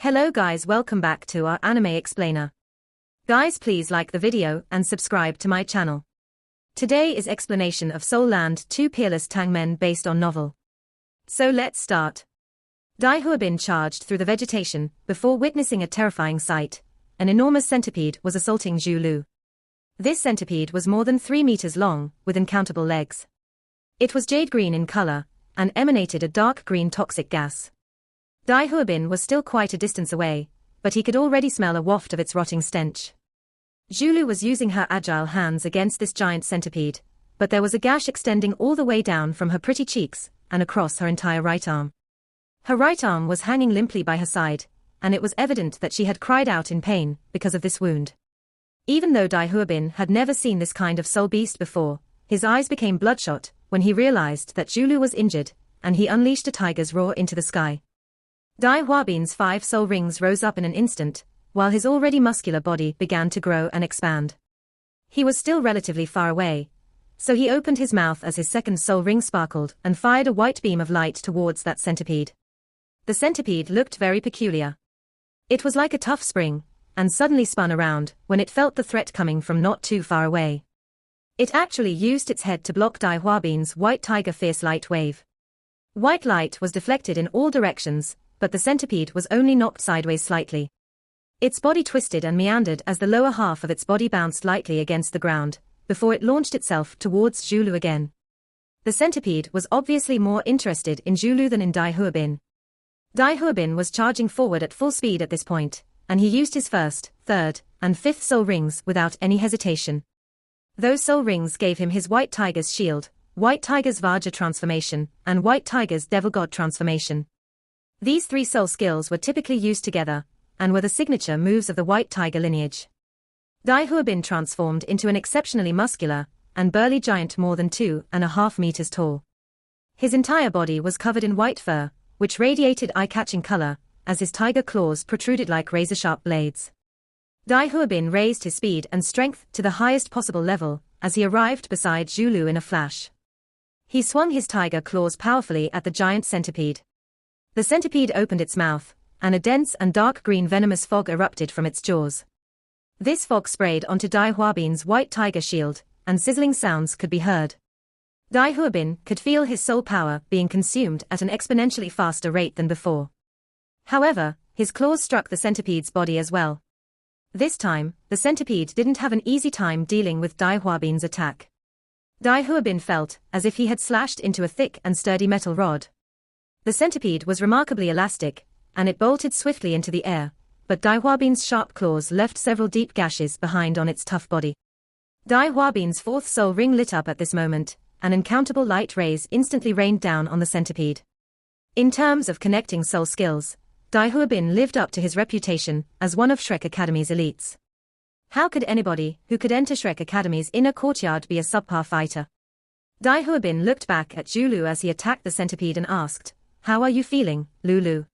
Hello guys, welcome back to our anime explainer. Guys, please like the video and subscribe to my channel. Today is explanation of Soul Land 2 Peerless Tangmen based on novel. So let's start. Dai Huobin charged through the vegetation before witnessing a terrifying sight. An enormous centipede was assaulting Zhu Lu. This centipede was more than 3 meters long, with uncountable legs. It was jade green in color and emanated a dark green toxic gas. Dai Huobin was still quite a distance away, but he could already smell a waft of its rotting stench. Zhu Lu was using her agile hands against this giant centipede, but there was a gash extending all the way down from her pretty cheeks and across her entire right arm. Her right arm was hanging limply by her side, and it was evident that she had cried out in pain because of this wound. Even though Dai Huobin had never seen this kind of soul beast before, his eyes became bloodshot when he realized that Zhu Lu was injured, and he unleashed a tiger's roar into the sky. Dai Huobin's 5 soul rings rose up in an instant, while his already muscular body began to grow and expand. He was still relatively far away, so he opened his mouth as his second soul ring sparkled and fired a white beam of light towards that centipede. The centipede looked very peculiar. It was like a tough spring, and suddenly spun around when it felt the threat coming from not too far away. It actually used its head to block Dai Huobin's white tiger fierce light wave. White light was deflected in all directions, but the centipede was only knocked sideways slightly. Its body twisted and meandered as the lower half of its body bounced lightly against the ground, before it launched itself towards Zhu Lu again. The centipede was obviously more interested in Zhu Lu than in Dai Huobin. Dai Huobin was charging forward at full speed at this point, and he used his first, third, and fifth soul rings without any hesitation. Those soul rings gave him his White Tiger's Shield, White Tiger's Vajra transformation, and White Tiger's Devil God transformation. These 3 soul skills were typically used together, and were the signature moves of the White Tiger lineage. Dai Huobin transformed into an exceptionally muscular and burly giant more than 2.5 meters tall. His entire body was covered in white fur, which radiated eye-catching color, as his tiger claws protruded like razor-sharp blades. Dai Huobin raised his speed and strength to the highest possible level as he arrived beside Zhu Lu in a flash. He swung his tiger claws powerfully at the giant centipede. The centipede opened its mouth, and a dense and dark green venomous fog erupted from its jaws. This fog sprayed onto Dai Huobin's white tiger shield, and sizzling sounds could be heard. Dai Huobin could feel his soul power being consumed at an exponentially faster rate than before. However, his claws struck the centipede's body as well. This time, the centipede didn't have an easy time dealing with Dai Huobin's attack. Dai Huobin felt as if he had slashed into a thick and sturdy metal rod. The centipede was remarkably elastic, and it bolted swiftly into the air, but Dai Huobin's sharp claws left several deep gashes behind on its tough body. Dai Huobin's 4th soul ring lit up at this moment, and uncountable light rays instantly rained down on the centipede. In terms of connecting soul skills, Dai Huobin lived up to his reputation as one of Shrek Academy's elites. How could anybody who could enter Shrek Academy's inner courtyard be a subpar fighter? Dai Huobin looked back at Zhu Lu as he attacked the centipede and asked, "How are you feeling, Lulu?"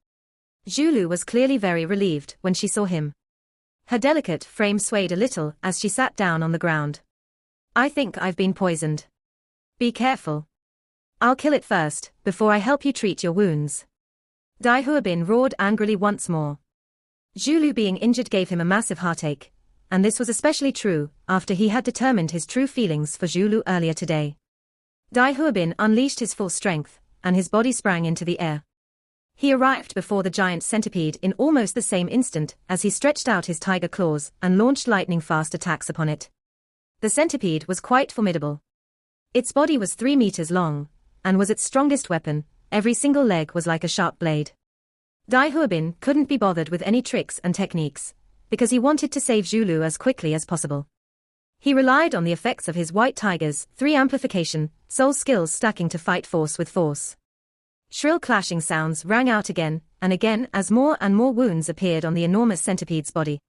Zhu Lu was clearly very relieved when she saw him. Her delicate frame swayed a little as she sat down on the ground. "I think I've been poisoned. Be careful. I'll kill it first, before I help you treat your wounds." Dai Huobin roared angrily once more. Zhu Lu being injured gave him a massive heartache, and this was especially true after he had determined his true feelings for Zhu Lu earlier today. Dai Huobin unleashed his full strength, and his body sprang into the air. He arrived before the giant centipede in almost the same instant as he stretched out his tiger claws and launched lightning-fast attacks upon it. The centipede was quite formidable. Its body was 3 meters long, and was its strongest weapon. Every single leg was like a sharp blade. Dai Huobin couldn't be bothered with any tricks and techniques, because he wanted to save Zhu Lu as quickly as possible. He relied on the effects of his White Tiger's 3 amplification soul skills stacking to fight force with force. Shrill clashing sounds rang out again and again as more and more wounds appeared on the enormous centipede's body.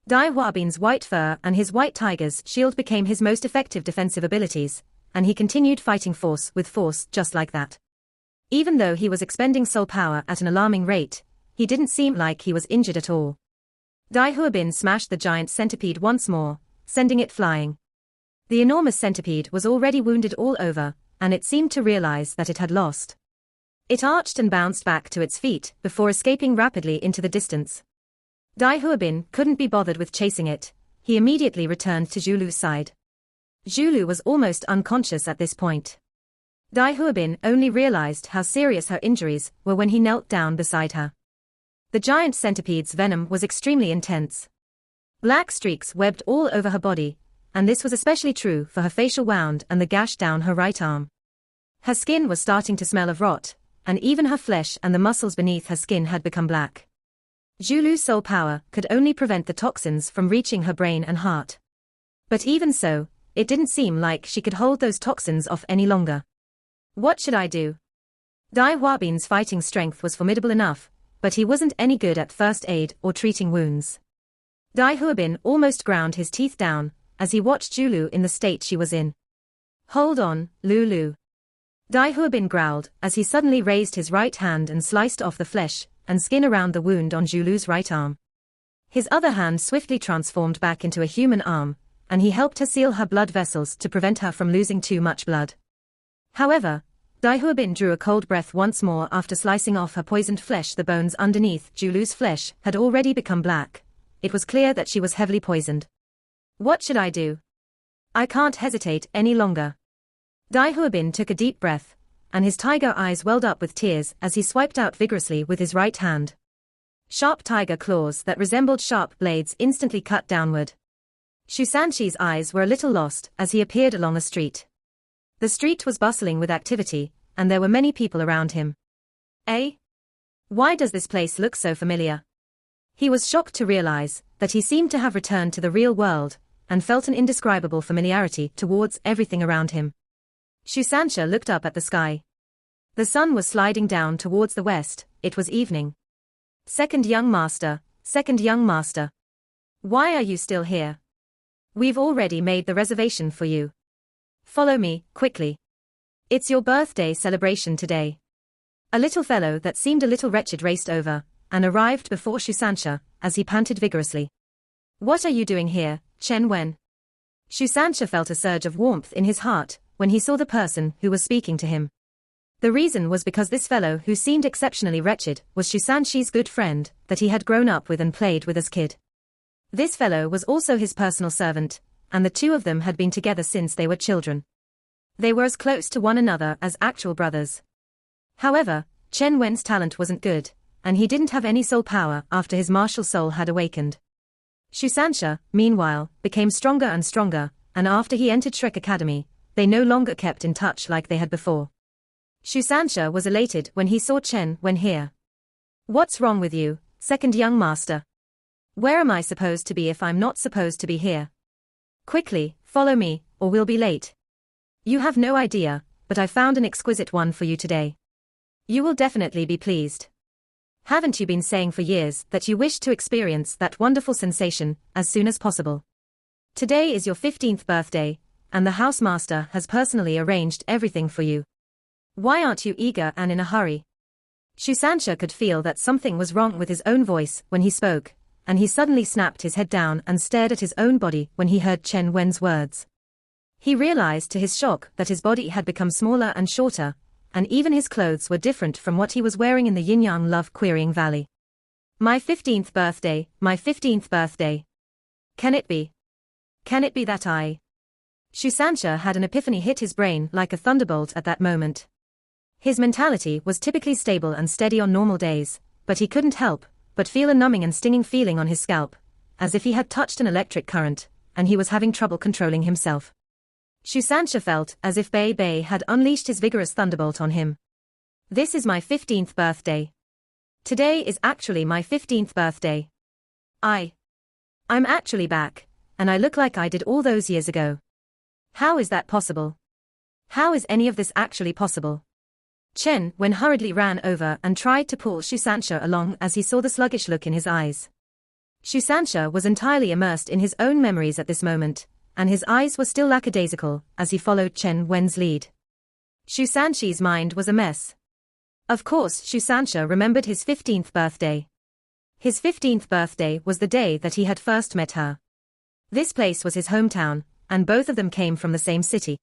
Dai Huobin's white fur and his White Tiger's shield became his most effective defensive abilities, and he continued fighting force with force just like that. Even though he was expending soul power at an alarming rate, he didn't seem like he was injured at all. Dai Huobin smashed the giant centipede once more, sending it flying. The enormous centipede was already wounded all over, and it seemed to realize that it had lost. It arched and bounced back to its feet before escaping rapidly into the distance. Dai Huobin couldn't be bothered with chasing it. He immediately returned to Zhulu's side. Zhulu was almost unconscious at this point. Dai Huobin only realized how serious her injuries were when he knelt down beside her. The giant centipede's venom was extremely intense. Black streaks webbed all over her body, and this was especially true for her facial wound and the gash down her right arm. Her skin was starting to smell of rot, and even her flesh and the muscles beneath her skin had become black. Zhulu's soul power could only prevent the toxins from reaching her brain and heart. But even so, it didn't seem like she could hold those toxins off any longer. What should I do? Dai Huobin's fighting strength was formidable enough, but he wasn't any good at first aid or treating wounds. Dai Huobin almost ground his teeth down as he watched Zhulu in the state she was in. Hold on, Lulu. Dai Huobin growled as he suddenly raised his right hand and sliced off the flesh and skin around the wound on Zhulu's right arm. His other hand swiftly transformed back into a human arm, and he helped her seal her blood vessels to prevent her from losing too much blood. However, Dai Huobin drew a cold breath once more after slicing off her poisoned flesh. The bones underneath Zhulu's flesh had already become black. It was clear that she was heavily poisoned. What should I do? I can't hesitate any longer. Dai Huobin took a deep breath, and his tiger eyes welled up with tears as he swiped out vigorously with his right hand. Sharp tiger claws that resembled sharp blades instantly cut downward. Shu Sanqi's eyes were a little lost as he appeared along the street. The street was bustling with activity, and there were many people around him. Eh? Why does this place look so familiar? He was shocked to realize that he seemed to have returned to the real world, and felt an indescribable familiarity towards everything around him. Shu Sanqi looked up at the sky. The sun was sliding down towards the west. It was evening. Second young master. Why are you still here? We've already made the reservation for you. Follow me, quickly. It's your birthday celebration today. A little fellow that seemed a little wretched raced over, and arrived before Shu Sanqi, as he panted vigorously. What are you doing here, Chen Wen? Shu Sanqi felt a surge of warmth in his heart when he saw the person who was speaking to him. The reason was because this fellow who seemed exceptionally wretched was Shu Sanqi's good friend that he had grown up with and played with as kid. This fellow was also his personal servant, and the two of them had been together since they were children. They were as close to one another as actual brothers. However, Chen Wen's talent wasn't good, and he didn't have any soul power after his martial soul had awakened. Shu Sanqi, meanwhile, became stronger and stronger, and after he entered Shrek Academy, they no longer kept in touch like they had before. Shu Sanqi was elated when he saw Chen Wen here. What's wrong with you, second young master? Where am I supposed to be if I'm not supposed to be here? Quickly, follow me, or we'll be late. You have no idea, but I found an exquisite one for you today. You will definitely be pleased. Haven't you been saying for years that you wish to experience that wonderful sensation as soon as possible? Today is your 15th birthday, and the housemaster has personally arranged everything for you. Why aren't you eager and in a hurry? Shu Sanqi could feel that something was wrong with his own voice when he spoke, and he suddenly snapped his head down and stared at his own body when he heard Chen Wen's words. He realized to his shock that his body had become smaller and shorter, and even his clothes were different from what he was wearing in the Yin-Yang Love Querying Valley. My 15th birthday, my 15th birthday. Can it be? Can it be that I? Shu Sanqi had an epiphany hit his brain like a thunderbolt at that moment. His mentality was typically stable and steady on normal days, but he couldn't help but feel a numbing and stinging feeling on his scalp, as if he had touched an electric current, and he was having trouble controlling himself. Shu Sanqi felt as if Bei Bei had unleashed his vigorous thunderbolt on him. This is my 15th birthday. Today is actually my 15th birthday. I'm actually back, and I look like I did all those years ago. How is that possible? How is any of this actually possible? Chen Wen hurriedly ran over and tried to pull Shu Sanqi along as he saw the sluggish look in his eyes. Shu Sanqi was entirely immersed in his own memories at this moment, and his eyes were still lackadaisical as he followed Chen Wen's lead. Shu Sanqi's mind was a mess. Of course, Shu Sanqi remembered his 15th birthday. His 15th birthday was the day that he had first met her. This place was his hometown, and both of them came from the same city.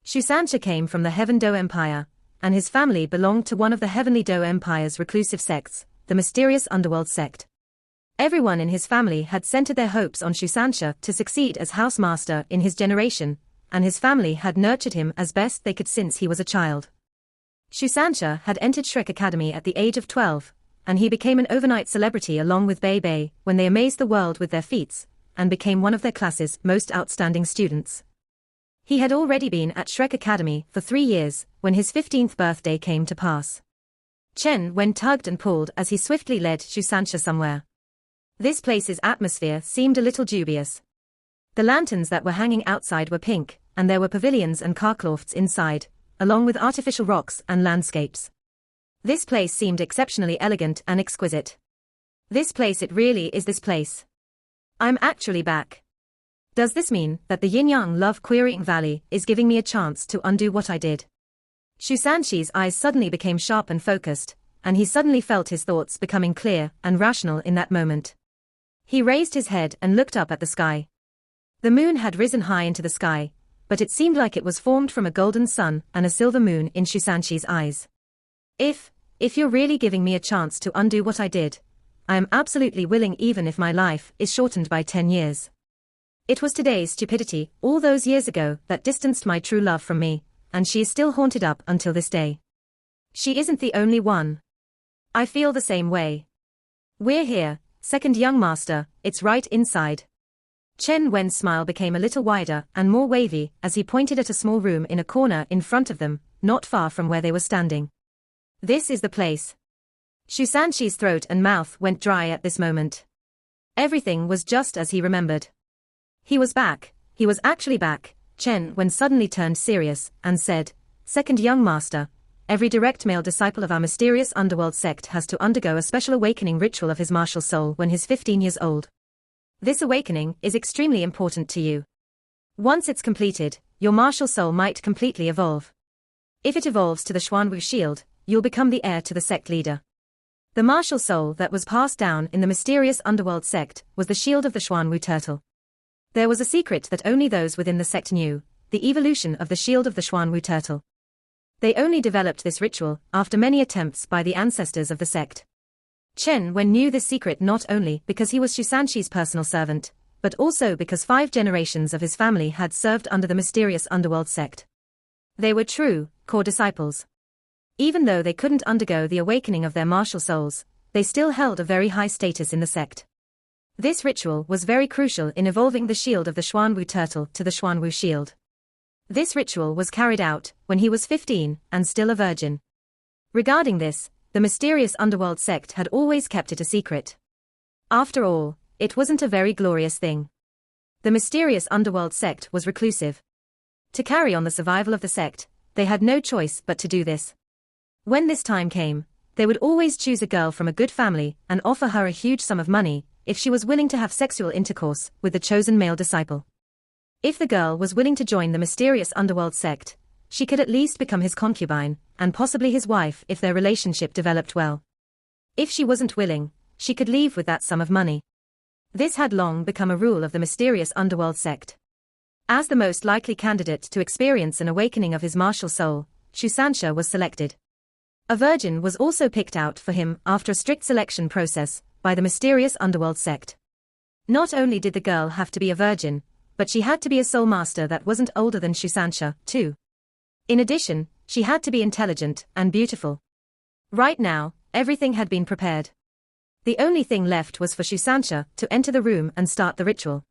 Shu Sanqi came from the Heaven Do Empire, and his family belonged to one of the Heavenly Do Empire's reclusive sects, the mysterious underworld sect. Everyone in his family had centered their hopes on Shusansha to succeed as housemaster in his generation, and his family had nurtured him as best they could since he was a child. Shusansha had entered Shrek Academy at the age of 12, and he became an overnight celebrity along with Bei Bei when they amazed the world with their feats, and became one of their class's most outstanding students. He had already been at Shrek Academy for 3 years, when his 15th birthday came to pass. Chen Wen tugged and pulled as he swiftly led Shusansha somewhere. This place's atmosphere seemed a little dubious. The lanterns that were hanging outside were pink, and there were pavilions and carclofts inside, along with artificial rocks and landscapes. This place seemed exceptionally elegant and exquisite. This place, it really is this place. I'm actually back. Does this mean that the Yin-Yang Love Querying Valley is giving me a chance to undo what I did? Shusanshi's eyes suddenly became sharp and focused, and he suddenly felt his thoughts becoming clear and rational in that moment. He raised his head and looked up at the sky. The moon had risen high into the sky, but it seemed like it was formed from a golden sun and a silver moon in Shusanshi's eyes. If you're really giving me a chance to undo what I did, I am absolutely willing, even if my life is shortened by 10 years. It was today's stupidity, all those years ago, that distanced my true love from me, and she is still haunted up until this day. She isn't the only one. I feel the same way. We're here, second young master, it's right inside. Chen Wen's smile became a little wider and more wavy as he pointed at a small room in a corner in front of them, not far from where they were standing. This is the place. Shusanshi's throat and mouth went dry at this moment. Everything was just as he remembered. He was back, he was actually back. Chen Wen suddenly turned serious and said, "Second young master, every direct male disciple of our mysterious underworld sect has to undergo a special awakening ritual of his martial soul when he's 15 years old. This awakening is extremely important to you. Once it's completed, your martial soul might completely evolve. If it evolves to the Xuanwu shield, you'll become the heir to the sect leader." The martial soul that was passed down in the mysterious underworld sect was the shield of the Xuanwu turtle. There was a secret that only those within the sect knew, the evolution of the shield of the Xuanwu turtle. They only developed this ritual after many attempts by the ancestors of the sect. Chen Wen knew this secret not only because he was Shusanshi's personal servant, but also because 5 generations of his family had served under the mysterious underworld sect. They were true, core disciples. Even though they couldn't undergo the awakening of their martial souls, they still held a very high status in the sect. This ritual was very crucial in evolving the shield of the Xuanwu turtle to the Xuanwu shield. This ritual was carried out when he was 15 and still a virgin. Regarding this, the mysterious underworld sect had always kept it a secret. After all, it wasn't a very glorious thing. The mysterious underworld sect was reclusive. To carry on the survival of the sect, they had no choice but to do this. When this time came, they would always choose a girl from a good family and offer her a huge sum of money if she was willing to have sexual intercourse with the chosen male disciple. If the girl was willing to join the mysterious underworld sect, she could at least become his concubine, and possibly his wife if their relationship developed well. If she wasn't willing, she could leave with that sum of money. This had long become a rule of the mysterious underworld sect. As the most likely candidate to experience an awakening of his martial soul, Shusansha was selected. A virgin was also picked out for him after a strict selection process by the mysterious underworld sect. Not only did the girl have to be a virgin, but she had to be a soul master that wasn't older than Shusansha, too. In addition, she had to be intelligent and beautiful. Right now, everything had been prepared. The only thing left was for Shusansha to enter the room and start the ritual.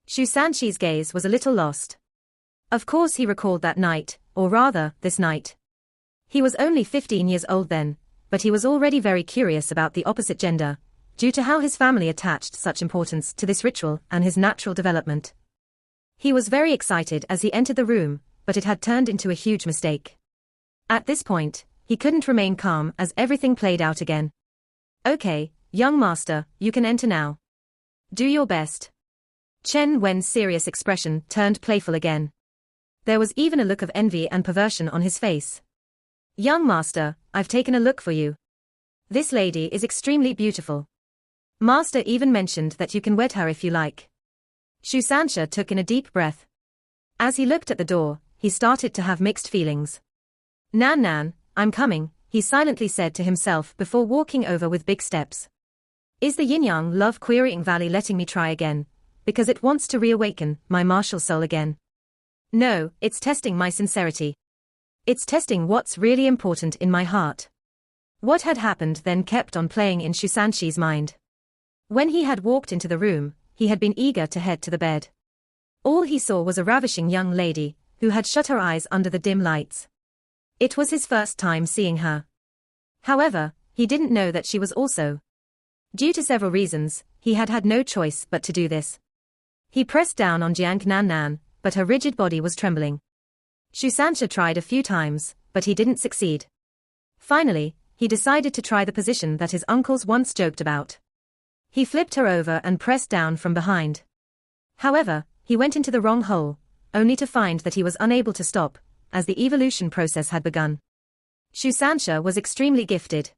Shusanshi's gaze was a little lost. Of course he recalled that night, or rather, this night. He was only 15 years old then, but he was already very curious about the opposite gender, due to how his family attached such importance to this ritual and his natural development. He was very excited as he entered the room, but it had turned into a huge mistake. At this point, he couldn't remain calm as everything played out again. "Okay, young master, you can enter now. Do your best." Chen Wen's serious expression turned playful again. There was even a look of envy and perversion on his face. "Young master, I've taken a look for you. This lady is extremely beautiful. Master even mentioned that you can wed her if you like." Shusansha took in a deep breath. As he looked at the door, he started to have mixed feelings. "Nan Nan, I'm coming, he silently said to himself before walking over with big steps. Is the yin-yang love querying valley letting me try again, because it wants to reawaken my martial soul again? No, it's testing my sincerity. It's testing what's really important in my heart. What had happened then kept on playing in Shusanshi's mind. When he had walked into the room, he had been eager to head to the bed. All he saw was a ravishing young lady, who had shut her eyes under the dim lights. It was his first time seeing her. However, he didn't know that she was also. Due to several reasons, he had had no choice but to do this. He pressed down on Jiang Nan Nan, but her rigid body was trembling. Shusansha tried a few times, but he didn't succeed. Finally, he decided to try the position that his uncles once joked about. He flipped her over and pressed down from behind. However, he went into the wrong hole, only to find that he was unable to stop, as the evolution process had begun. Shusansha was extremely gifted.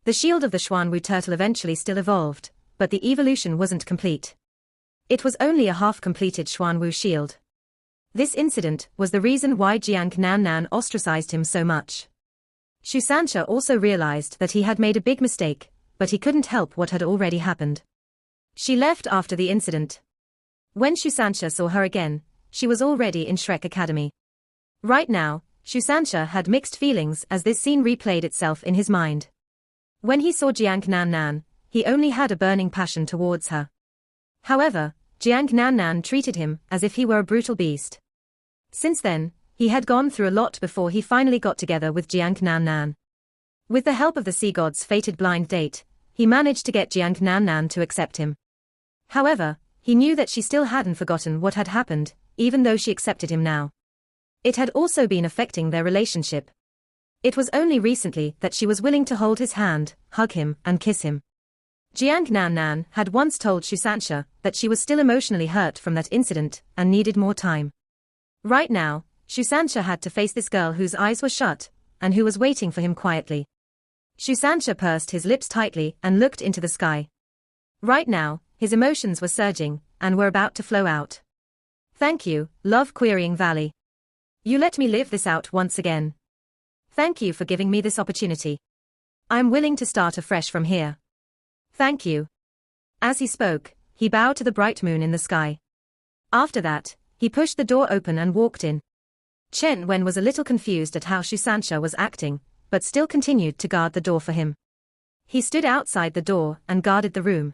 The shield of the Xuanwu turtle eventually still evolved, but the evolution wasn't complete. It was only a half-completed Xuanwu shield. This incident was the reason why Jiang Nan Nan ostracized him so much. Shusansha also realized that he had made a big mistake, but he couldn't help what had already happened. She left after the incident. When Shusansha saw her again, she was already in Shrek Academy. Right now, Shusansha had mixed feelings as this scene replayed itself in his mind. When he saw Jiang Nan Nan, he only had a burning passion towards her. However, Jiang Nan Nan treated him as if he were a brutal beast. Since then, he had gone through a lot before he finally got together with Jiang Nan Nan. With the help of the sea god's fated blind date, he managed to get Jiang Nan Nan to accept him. However, he knew that she still hadn't forgotten what had happened, even though she accepted him now. It had also been affecting their relationship. It was only recently that she was willing to hold his hand, hug him, and kiss him. Jiang Nan Nan had once told Shusansha that she was still emotionally hurt from that incident and needed more time. Right now, Shusansha had to face this girl whose eyes were shut, and who was waiting for him quietly. Shusansha pursed his lips tightly and looked into the sky. Right now, his emotions were surging, and were about to flow out. Thank you, love querying valley. You let me live this out once again. Thank you for giving me this opportunity. I'm willing to start afresh from here. Thank you. As he spoke, he bowed to the bright moon in the sky. After that, he pushed the door open and walked in. Chen Wen was a little confused at how Shusansha was acting, but still continued to guard the door for him. He stood outside the door and guarded the room.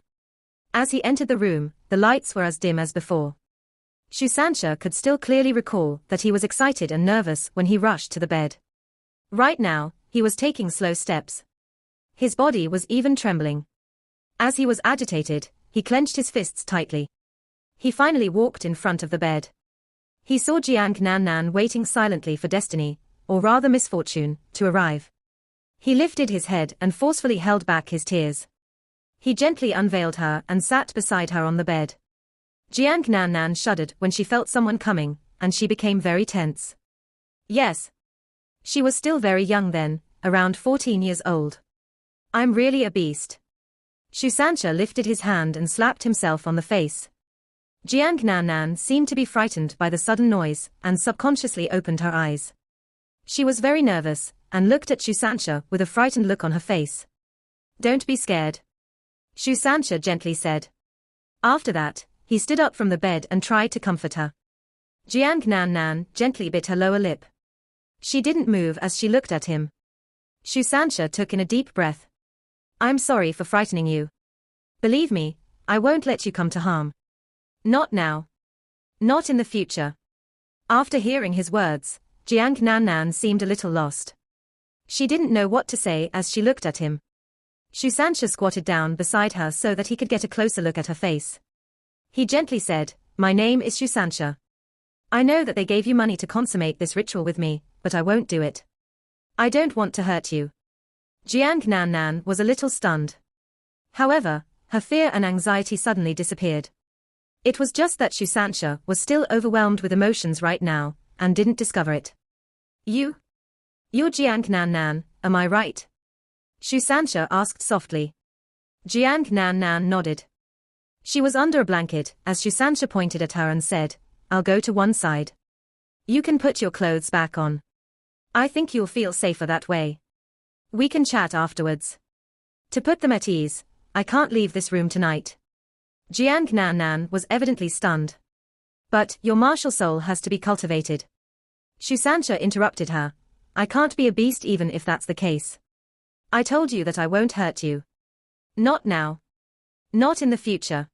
As he entered the room, the lights were as dim as before. Shusansha could still clearly recall that he was excited and nervous when he rushed to the bed. Right now, he was taking slow steps. His body was even trembling. As he was agitated, he clenched his fists tightly. He finally walked in front of the bed. He saw Jiang Nan Nan waiting silently for destiny, or rather misfortune, to arrive. He lifted his head and forcefully held back his tears. He gently unveiled her and sat beside her on the bed. Jiang Nan Nan shuddered when she felt someone coming, and she became very tense. Yes. She was still very young then, around 14 years old. I'm really a beast. Shusansha lifted his hand and slapped himself on the face. Jiang Nan Nan seemed to be frightened by the sudden noise, and subconsciously opened her eyes. She was very nervous, and looked at Shusansha with a frightened look on her face. Don't be scared. Shusansha gently said. After that, he stood up from the bed and tried to comfort her. Jiang Nan Nan gently bit her lower lip. She didn't move as she looked at him. Shusansha took in a deep breath. I'm sorry for frightening you. Believe me, I won't let you come to harm. Not now. Not in the future. After hearing his words, Jiang Nan Nan seemed a little lost. She didn't know what to say as she looked at him. Shusansha squatted down beside her so that he could get a closer look at her face. He gently said, My name is Shusansha. I know that they gave you money to consummate this ritual with me, but I won't do it. I don't want to hurt you. Jiang Nan Nan was a little stunned. However, her fear and anxiety suddenly disappeared. It was just that Shusansha was still overwhelmed with emotions right now, and didn't discover it. You're Jiang Nan Nan, am I right? Shusansha asked softly. Jiang Nan Nan nodded. She was under a blanket as Shusansha pointed at her and said, I'll go to one side. You can put your clothes back on. I think you'll feel safer that way. We can chat afterwards. To put them at ease, I can't leave this room tonight. Jiang Nan Nan was evidently stunned. But, your martial soul has to be cultivated. Shusansha interrupted her. I can't be a beast even if that's the case. I told you that I won't hurt you. Not now. Not in the future.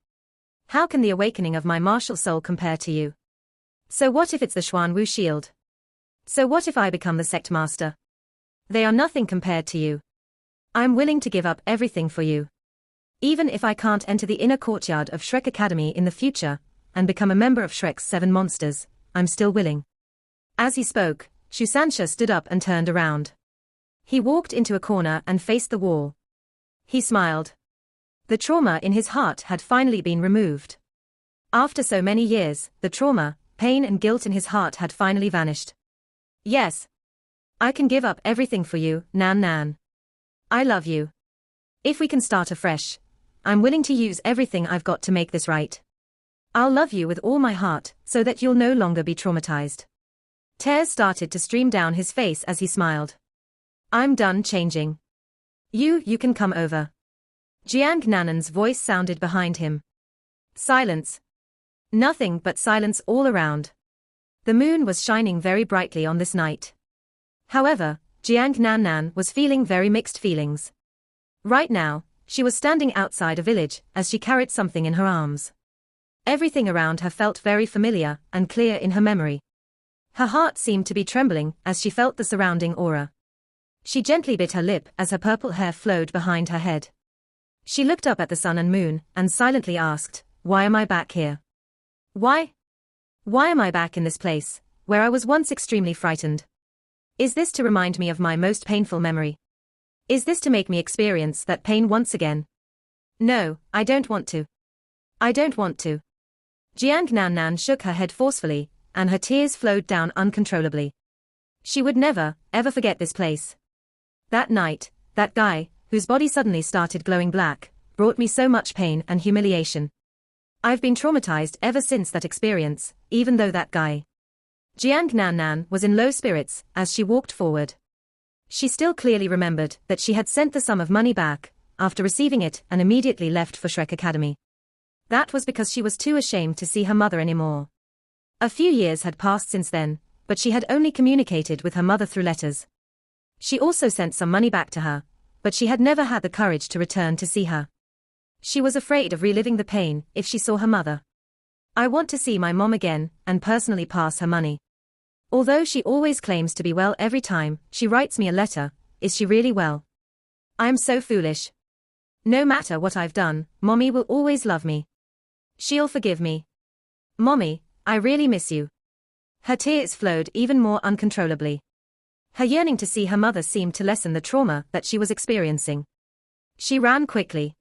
How can the awakening of my martial soul compare to you? So what if it's the Xuanwu shield? So what if I become the sect master? They are nothing compared to you. I'm willing to give up everything for you. Even if I can't enter the inner courtyard of Shrek Academy in the future, and become a member of Shrek's 7 monsters, I'm still willing. As he spoke, Shusansha stood up and turned around. He walked into a corner and faced the wall. He smiled. The trauma in his heart had finally been removed. After so many years, the trauma, pain and guilt in his heart had finally vanished. Yes. I can give up everything for you, Nan Nan. I love you. If we can start afresh, I'm willing to use everything I've got to make this right. I'll love you with all my heart, so that you'll no longer be traumatized. Tears started to stream down his face as he smiled. I'm done changing. You can come over. Jiang Nan Nan's voice sounded behind him. Silence. Nothing but silence all around. The moon was shining very brightly on this night. However, Jiang Nan Nan was feeling very mixed feelings. Right now, she was standing outside a village as she carried something in her arms. Everything around her felt very familiar and clear in her memory. Her heart seemed to be trembling as she felt the surrounding aura. She gently bit her lip as her purple hair flowed behind her head. She looked up at the sun and moon and silently asked, why am I back here? Why? Why am I back in this place, where I was once extremely frightened? Is this to remind me of my most painful memory? Is this to make me experience that pain once again? No, I don't want to. I don't want to. Jiang Nan Nan shook her head forcefully, and her tears flowed down uncontrollably. She would never, ever forget this place. That night, that guy, whose body suddenly started glowing black, brought me so much pain and humiliation. I've been traumatized ever since that experience, even though that guy. Jiang Nan Nan was in low spirits as she walked forward. She still clearly remembered that she had sent the sum of money back, after receiving it, and immediately left for Shrek Academy. That was because she was too ashamed to see her mother anymore. A few years had passed since then, but she had only communicated with her mother through letters. She also sent some money back to her, but she had never had the courage to return to see her. She was afraid of reliving the pain if she saw her mother. I want to see my mom again and personally pass her money. Although she always claims to be well every time she writes me a letter, is she really well? I am so foolish. No matter what I've done, Mommy will always love me. She'll forgive me. Mommy, I really miss you. Her tears flowed even more uncontrollably. Her yearning to see her mother seemed to lessen the trauma that she was experiencing. She ran quickly.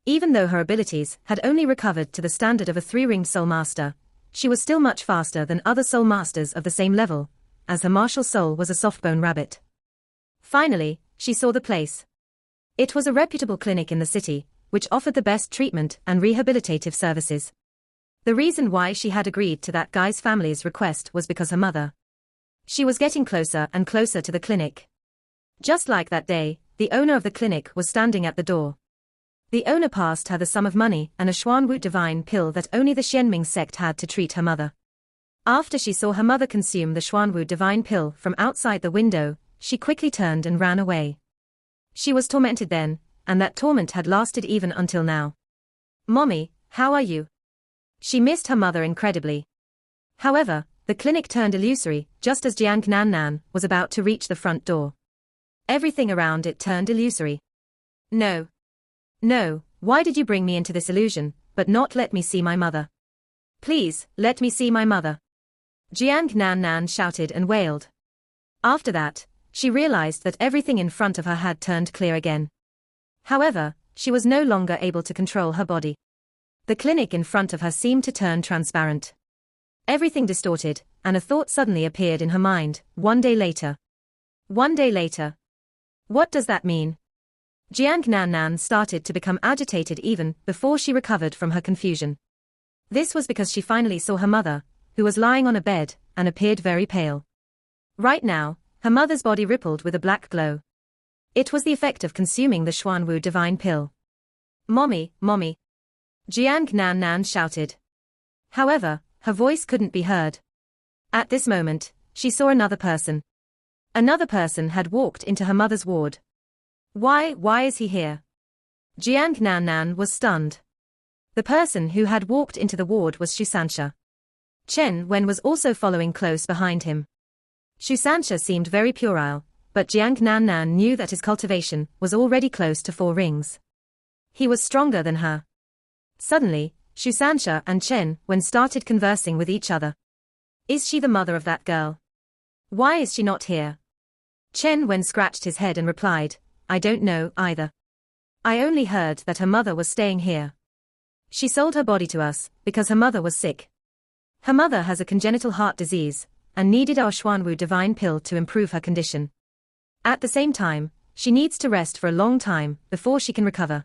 Even though her abilities had only recovered to the standard of a 3-ringed soul master, she was still much faster than other soul masters of the same level, as her martial soul was a soft-bone rabbit. Finally, she saw the place. It was a reputable clinic in the city, which offered the best treatment and rehabilitative services. The reason why she had agreed to that guy's family's request was because her mother. She was getting closer and closer to the clinic. Just like that day, the owner of the clinic was standing at the door. The owner passed her the sum of money and a Xuanwu divine pill that only the Xianming sect had to treat her mother. After she saw her mother consume the Xuanwu divine pill from outside the window, she quickly turned and ran away. She was tormented then, and that torment had lasted even until now. Mommy, how are you? She missed her mother incredibly. However, the clinic turned illusory just as Jiang Nan Nan was about to reach the front door. Everything around it turned illusory. No. No, why did you bring me into this illusion, but not let me see my mother? Please, let me see my mother. Jiang Nan Nan shouted and wailed. After that, she realized that everything in front of her had turned clear again. However, she was no longer able to control her body. The clinic in front of her seemed to turn transparent. Everything distorted, and a thought suddenly appeared in her mind, 1 day later. 1 day later. What does that mean? Jiang Nan Nan started to become agitated even before she recovered from her confusion. This was because she finally saw her mother, who was lying on a bed, and appeared very pale. Right now, Her mother's body rippled with a black glow. It was the effect of consuming the Xuanwu divine pill. "Mommy, mommy!" Jiang Nan Nan shouted. However, her voice couldn't be heard. At this moment, she saw another person. Another person had walked into her mother's ward. Why is he here? Jiang Nan Nan was stunned. The person who had walked into the ward was Shusansha. Chen Wen was also following close behind him. Shusansha seemed very puerile, but Jiang Nan Nan knew that his cultivation was already close to 4 rings. He was stronger than her. Suddenly, Shusansha and Chen Wen started conversing with each other. Is she the mother of that girl? Why is she not here? Chen Wen scratched his head and replied, I don't know either. I only heard that her mother was staying here. She sold her body to us because her mother was sick. Her mother has a congenital heart disease and needed our Xuanwu divine pill to improve her condition. At the same time, she needs to rest for a long time before she can recover.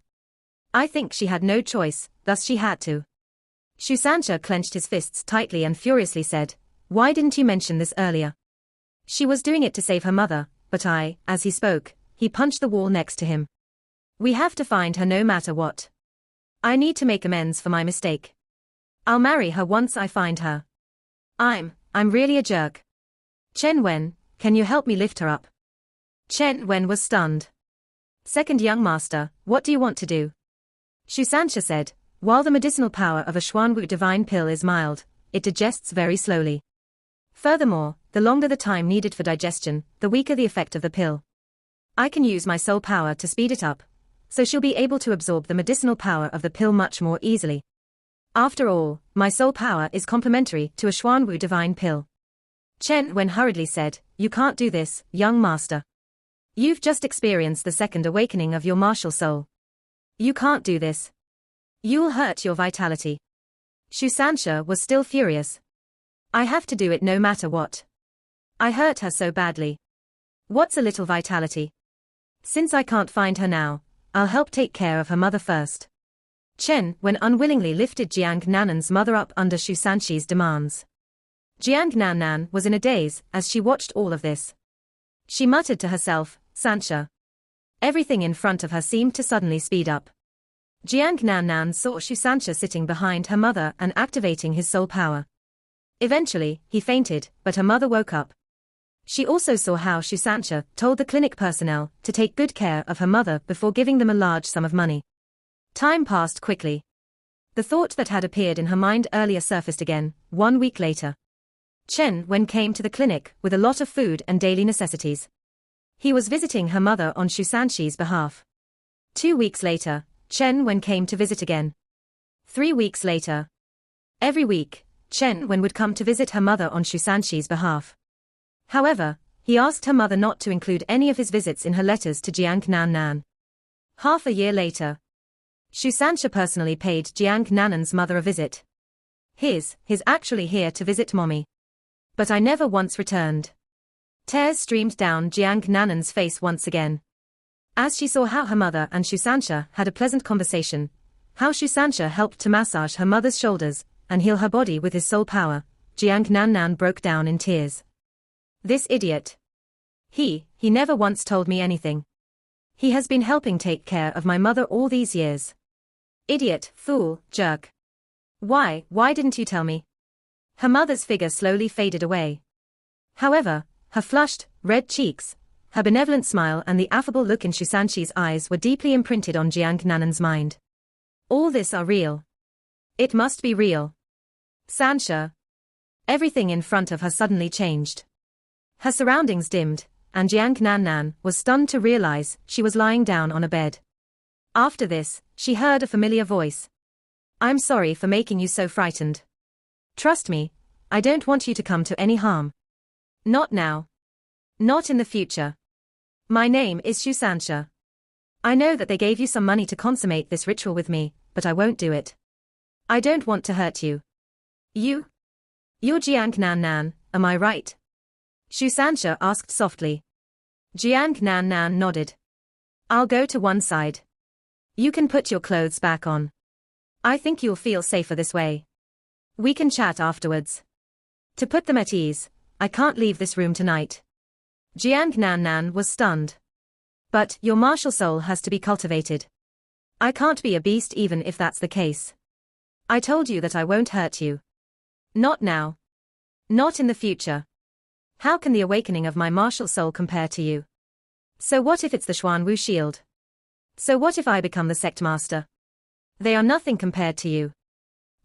I think she had no choice, thus she had to. Shusansha clenched his fists tightly and furiously said, Why didn't you mention this earlier? She was doing it to save her mother, but as he spoke, he punched the wall next to him. We have to find her no matter what. I need to make amends for my mistake. I'll marry her once I find her. I'm really a jerk. Chen Wen, can you help me lift her up? Chen Wen was stunned. Second young master, what do you want to do? Shusansha said, while the medicinal power of a Xuanwu divine pill is mild, it digests very slowly. Furthermore, the longer the time needed for digestion, the weaker the effect of the pill. I can use my soul power to speed it up, so she'll be able to absorb the medicinal power of the pill much more easily. After all, my soul power is complementary to a Xuanwu divine pill. Chen Wen hurriedly said, You can't do this, young master. You've just experienced the second awakening of your martial soul. You can't do this. You'll hurt your vitality. Shusansha was still furious. I have to do it no matter what. I hurt her so badly. What's a little vitality? Since I can't find her now, I'll help take care of her mother first. Chen Wen unwillingly lifted Jiang Nan Nan's mother up under Shusanshi's demands. Jiang Nan Nan was in a daze as she watched all of this. She muttered to herself, Sansha. Everything in front of her seemed to suddenly speed up. Jiang Nan Nan saw Shusansha sitting behind her mother and activating his soul power. Eventually, he fainted, but her mother woke up. She also saw how Shusansha told the clinic personnel to take good care of her mother before giving them a large sum of money. Time passed quickly. The thought that had appeared in her mind earlier surfaced again, 1 week later. Chen Wen came to the clinic with a lot of food and daily necessities. He was visiting her mother on Shusanshi's behalf. 2 weeks later, Chen Wen came to visit again. 3 weeks later. Every week, Chen Wen would come to visit her mother on Shusanshi's behalf. However, he asked her mother not to include any of his visits in her letters to Jiang Nan Nan. Half a year later, Shusansha personally paid Jiang Nan Nan's mother a visit. He's actually here to visit mommy. But I never once returned. Tears streamed down Jiang Nan Nan's face once again. As she saw how her mother and Shusansha had a pleasant conversation, how Shusansha helped to massage her mother's shoulders and heal her body with his soul power, Jiang Nan Nan broke down in tears. This idiot. He never once told me anything. He has been helping take care of my mother all these years. Idiot, fool, jerk. Why didn't you tell me? Her mother's figure slowly faded away. However, her flushed, red cheeks, her benevolent smile and the affable look in Shusanshi's eyes were deeply imprinted on Jiang Nan Nan's mind. All this are real. It must be real. Sansha. Everything in front of her suddenly changed. Her surroundings dimmed, and Jiang Nan Nan was stunned to realize she was lying down on a bed. After this, she heard a familiar voice. I'm sorry for making you so frightened. Trust me, I don't want you to come to any harm. Not now. Not in the future. My name is Shusansha. I know that they gave you some money to consummate this ritual with me, but I won't do it. I don't want to hurt you. You're Jiang Nan Nan, am I right? Shusansha asked softly. Jiang Nan Nan nodded. I'll go to one side. You can put your clothes back on. I think you'll feel safer this way. We can chat afterwards. To put them at ease, I can't leave this room tonight. Jiang Nan Nan was stunned. But, your martial soul has to be cultivated. I can't be a beast even if that's the case. I told you that I won't hurt you. Not now. Not in the future. How can the awakening of my martial soul compare to you? So what if it's the Xuanwu shield? So what if I become the sect master? They are nothing compared to you.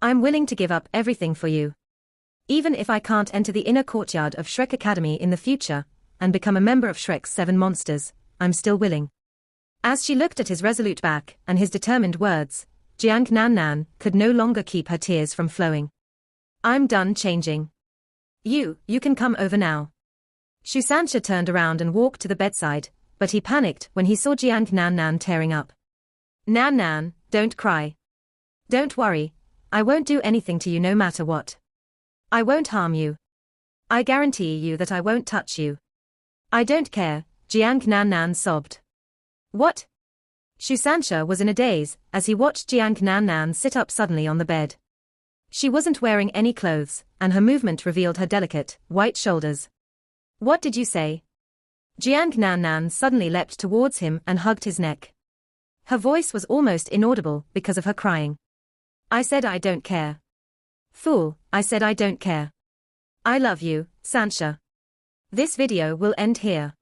I'm willing to give up everything for you. Even if I can't enter the inner courtyard of Shrek Academy in the future, and become a member of Shrek's 7 monsters, I'm still willing. As she looked at his resolute back and his determined words, Jiang Nan Nan could no longer keep her tears from flowing. I'm done changing. You can come over now. Shu Sanxia turned around and walked to the bedside, but he panicked when he saw Jiang Nan Nan tearing up. Nan Nan, don't cry. Don't worry, I won't do anything to you no matter what. I won't harm you. I guarantee you that I won't touch you. I don't care, Jiang Nan Nan sobbed. What? Shu Sanxia was in a daze as he watched Jiang Nan Nan sit up suddenly on the bed. She wasn't wearing any clothes, and her movement revealed her delicate, white shoulders. What did you say? Jiang Nan Nan suddenly leapt towards him and hugged his neck. Her voice was almost inaudible because of her crying. I said I don't care. Fool, I said I don't care. I love you, Sanxia. This video will end here.